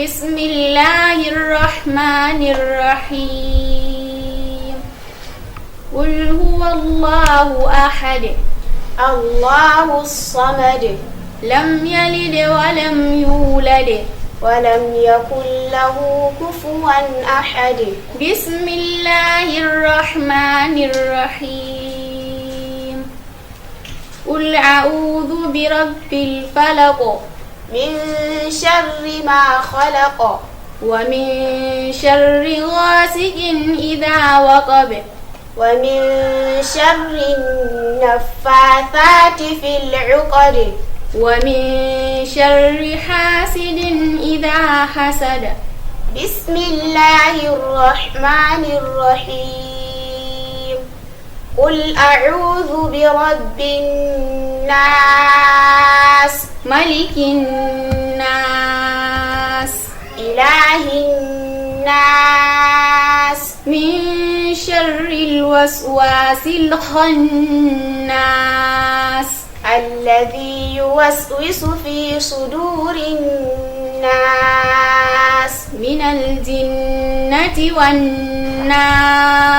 بسم الله الرحمن الرحيم قل هو الله أحد الله الصمد لم يلد ولم يولد ولم يكن له كفوا أحد بسم الله الرحمن الرحيم قل أعوذ برب الفلق من شر ما خلق ومن شر غاسق إذا وقب ومن شر النفاثات في العقد ومن شر حاسد إذا حسد بسم الله الرحمن الرحيم قل أعوذ برب الناس ملك الناس إله الناس من شر الوسواس الخناس الذي يوسوس في صدور الناس من الجنة والناس